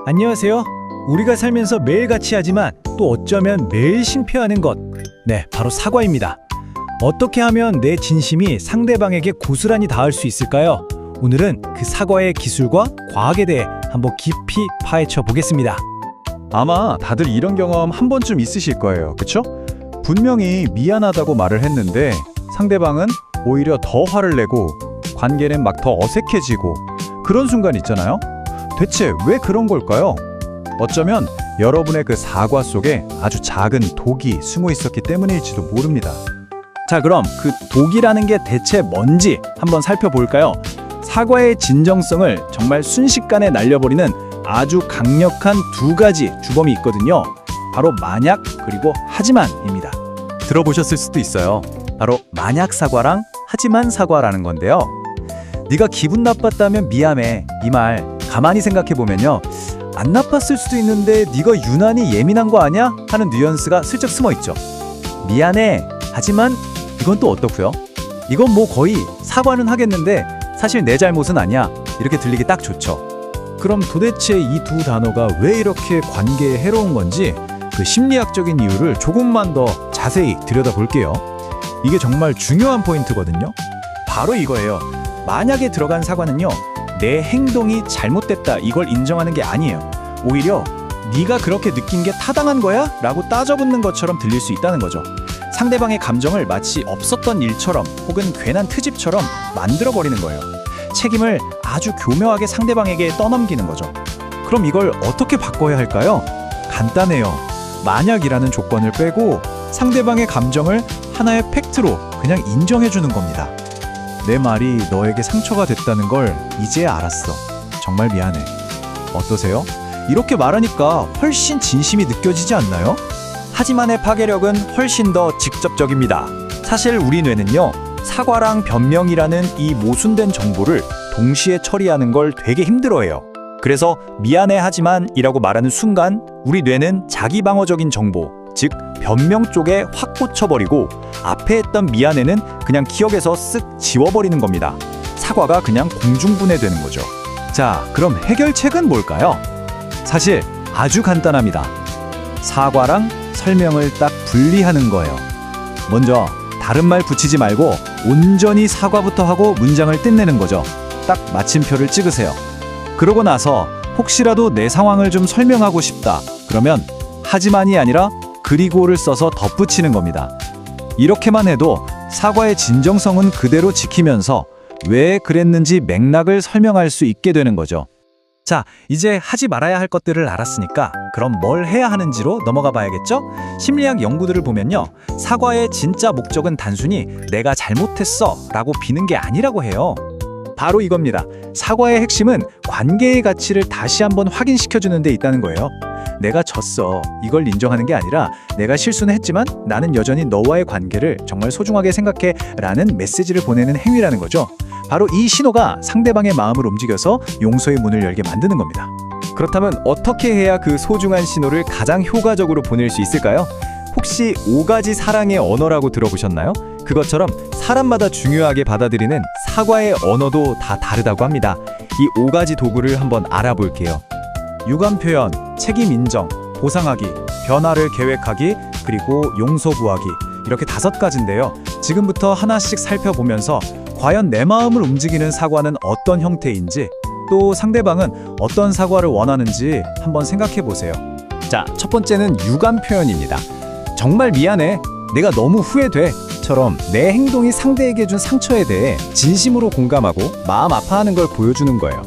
안녕하세요. 우리가 살면서 매일 같이 하지만 또 어쩌면 매일 실패하는 것. 네, 바로 사과입니다. 어떻게 하면 내 진심이 상대방에게 고스란히 닿을 수 있을까요? 오늘은 그 사과의 기술과 과학에 대해 한번 깊이 파헤쳐 보겠습니다. 아마 다들 이런 경험 한 번쯤 있으실 거예요. 그쵸? 분명히 미안하다고 말을 했는데 상대방은 오히려 더 화를 내고 관계는 막 더 어색해지고 그런 순간 있잖아요. 대체 왜 그런 걸까요? 어쩌면 여러분의 그 사과 속에 아주 작은 독이 숨어 있었기 때문일지도 모릅니다. 자, 그럼 그 독이라는 게 대체 뭔지 한번 살펴볼까요? 사과의 진정성을 정말 순식간에 날려버리는 아주 강력한 두 가지 주범이 있거든요. 바로 만약 그리고 하지만입니다. 들어보셨을 수도 있어요. 바로 만약 사과랑 하지만 사과라는 건데요. 네가 기분 나빴다면 미안해. 이 말 가만히 생각해보면요. 안 나빴을 수도 있는데 네가 유난히 예민한 거 아니야? 하는 뉘앙스가 슬쩍 숨어있죠. 미안해. 하지만 이건 또 어떻고요? 이건 뭐 거의 사과는 하겠는데 사실 내 잘못은 아니야. 이렇게 들리기 딱 좋죠. 그럼 도대체 이 두 단어가 왜 이렇게 관계에 해로운 건지 그 심리학적인 이유를 조금만 더 자세히 들여다볼게요. 이게 정말 중요한 포인트거든요. 바로 이거예요. 만약에 들어간 사과는요, 내 행동이 잘못됐다 이걸 인정하는 게 아니에요. 오히려 네가 그렇게 느낀 게 타당한 거야? 라고 따져붙는 것처럼 들릴 수 있다는 거죠. 상대방의 감정을 마치 없었던 일처럼 혹은 괜한 트집처럼 만들어버리는 거예요. 책임을 아주 교묘하게 상대방에게 떠넘기는 거죠. 그럼 이걸 어떻게 바꿔야 할까요? 간단해요. 만약이라는 조건을 빼고 상대방의 감정을 하나의 팩트로 그냥 인정해주는 겁니다. 내 말이 너에게 상처가 됐다는 걸 이제 알았어. 정말 미안해. 어떠세요? 이렇게 말하니까 훨씬 진심이 느껴지지 않나요? 하지만의 파괴력은 훨씬 더 직접적입니다. 사실 우리 뇌는요, 사과랑 변명이라는 이 모순된 정보를 동시에 처리하는 걸 되게 힘들어해요. 그래서 미안해 하지만 이라고 말하는 순간 우리 뇌는 자기 방어적인 정보, 즉 변명 쪽에 확 꽂혀버리고 앞에 했던 미안해는 그냥 기억에서 쓱 지워버리는 겁니다. 사과가 그냥 공중분해되는 거죠. 자, 그럼 해결책은 뭘까요? 사실 아주 간단합니다. 사과랑 설명을 딱 분리하는 거예요. 먼저 다른 말 붙이지 말고 온전히 사과부터 하고 문장을 끝내는 거죠. 딱 마침표를 찍으세요. 그러고 나서 혹시라도 내 상황을 좀 설명하고 싶다. 그러면 하지만이 아니라 그리고를 써서 덧붙이는 겁니다. 이렇게만 해도 사과의 진정성은 그대로 지키면서 왜 그랬는지 맥락을 설명할 수 있게 되는 거죠. 자, 이제 하지 말아야 할 것들을 알았으니까 그럼 뭘 해야 하는지로 넘어가 봐야겠죠? 심리학 연구들을 보면요, 사과의 진짜 목적은 단순히 내가 잘못했어 라고 비는 게 아니라고 해요. 바로 이겁니다. 사과의 핵심은 관계의 가치를 다시 한번 확인시켜주는 데 있다는 거예요. 내가 졌어 이걸 인정하는 게 아니라 내가 실수는 했지만 나는 여전히 너와의 관계를 정말 소중하게 생각해 라는 메시지를 보내는 행위라는 거죠. 바로 이 신호가 상대방의 마음을 움직여서 용서의 문을 열게 만드는 겁니다. 그렇다면 어떻게 해야 그 소중한 신호를 가장 효과적으로 보낼 수 있을까요? 혹시 5가지 사랑의 언어라고 들어보셨나요? 그것처럼 사람마다 중요하게 받아들이는 사과의 언어도 다 다르다고 합니다. 이 5가지 도구를 한번 알아볼게요. 유감 표현, 책임 인정, 보상하기, 변화를 계획하기, 그리고 용서 구하기, 이렇게 5가지인데요. 지금부터 하나씩 살펴보면서 과연 내 마음을 움직이는 사과는 어떤 형태인지, 또 상대방은 어떤 사과를 원하는지 한번 생각해 보세요. 자, 첫 번째는 유감 표현입니다. 정말 미안해. 내가 너무 후회돼. 처럼 내 행동이 상대에게 준 상처에 대해 진심으로 공감하고 마음 아파하는 걸 보여주는 거예요.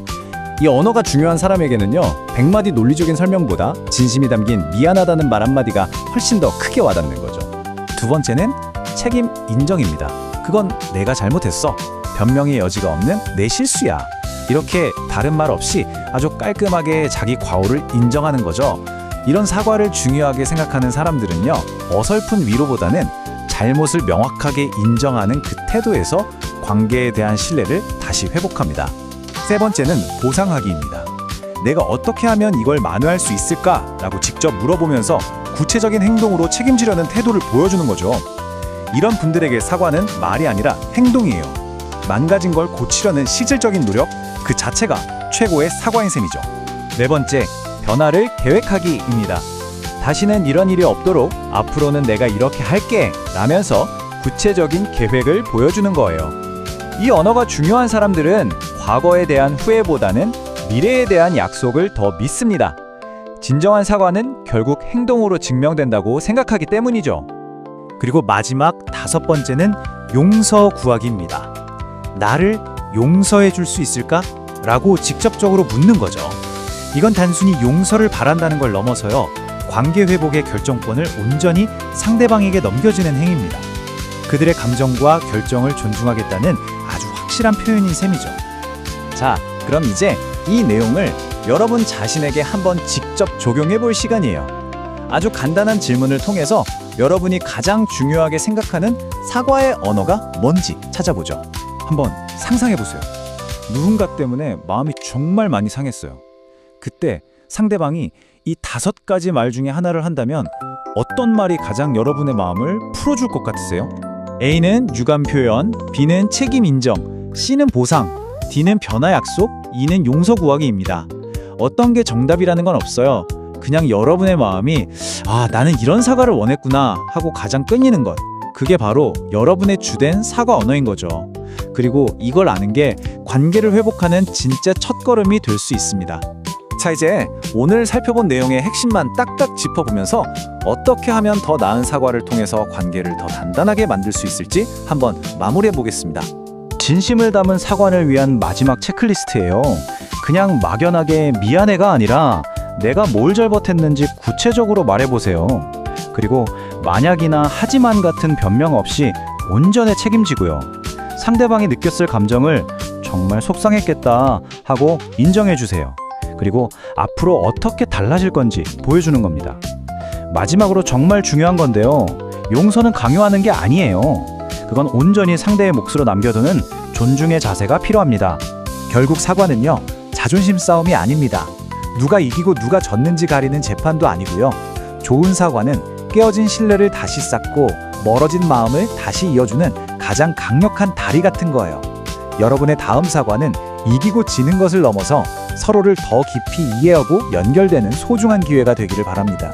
이 언어가 중요한 사람에게는요, 100마디 논리적인 설명보다 진심이 담긴 미안하다는 말 한마디가 훨씬 더 크게 와닿는 거죠. 두 번째는 책임 인정입니다. 그건 내가 잘못했어. 변명의 여지가 없는 내 실수야. 이렇게 다른 말 없이 아주 깔끔하게 자기 과오를 인정하는 거죠. 이런 사과를 중요하게 생각하는 사람들은요, 어설픈 위로보다는 잘못을 명확하게 인정하는 그 태도에서 관계에 대한 신뢰를 다시 회복합니다. 세 번째는 보상하기입니다. 내가 어떻게 하면 이걸 만회할 수 있을까? 라고 직접 물어보면서 구체적인 행동으로 책임지려는 태도를 보여주는 거죠. 이런 분들에게 사과는 말이 아니라 행동이에요. 망가진 걸 고치려는 실질적인 노력 그 자체가 최고의 사과인 셈이죠. 네 번째, 변화를 계획하기입니다. 다시는 이런 일이 없도록 앞으로는 내가 이렇게 할게 라면서 구체적인 계획을 보여주는 거예요. 이 언어가 중요한 사람들은 과거에 대한 후회보다는 미래에 대한 약속을 더 믿습니다. 진정한 사과는 결국 행동으로 증명된다고 생각하기 때문이죠. 그리고 마지막 5번째는 용서 구하기입니다. 나를 용서해 줄 수 있을까? 라고 직접적으로 묻는 거죠. 이건 단순히 용서를 바란다는 걸 넘어서요, 관계 회복의 결정권을 온전히 상대방에게 넘겨주는 행위입니다. 그들의 감정과 결정을 존중하겠다는 아주 확실한 표현인 셈이죠. 자, 그럼 이제 이 내용을 여러분 자신에게 한번 직접 적용해 볼 시간이에요. 아주 간단한 질문을 통해서 여러분이 가장 중요하게 생각하는 사과의 언어가 뭔지 찾아보죠. 한번 상상해 보세요. 누군가 때문에 마음이 정말 많이 상했어요. 그때 상대방이 이 5가지 말 중에 하나를 한다면 어떤 말이 가장 여러분의 마음을 풀어줄 것 같으세요? A는 유감 표현, B는 책임 인정, C는 보상, D는 변화 약속, E는 용서 구하기입니다. 어떤 게 정답이라는 건 없어요. 그냥 여러분의 마음이 나는 이런 사과를 원했구나 하고 가장 끌리는 것, 그게 바로 여러분의 주된 사과 언어인 거죠. 그리고 이걸 아는 게 관계를 회복하는 진짜 첫걸음이 될 수 있습니다. 자, 이제 오늘 살펴본 내용의 핵심만 딱딱 짚어보면서 어떻게 하면 더 나은 사과를 통해서 관계를 더 단단하게 만들 수 있을지 한번 마무리해 보겠습니다. 진심을 담은 사과를 위한 마지막 체크리스트예요. 그냥 막연하게 미안해가 아니라 내가 뭘 잘못했는지 구체적으로 말해보세요. 그리고 만약이나 하지만 같은 변명 없이 온전히 책임지고요. 상대방이 느꼈을 감정을 정말 속상했겠다 하고 인정해주세요. 그리고 앞으로 어떻게 달라질 건지 보여주는 겁니다. 마지막으로 정말 중요한 건데요. 용서는 강요하는 게 아니에요. 그건 온전히 상대의 몫으로 남겨두는 존중의 자세가 필요합니다. 결국 사과는요, 자존심 싸움이 아닙니다. 누가 이기고 누가 졌는지 가리는 재판도 아니고요. 좋은 사과는 깨어진 신뢰를 다시 쌓고 멀어진 마음을 다시 이어주는 가장 강력한 다리 같은 거예요. 여러분의 다음 사과는 이기고 지는 것을 넘어서 서로를 더 깊이 이해하고 연결되는 소중한 기회가 되기를 바랍니다.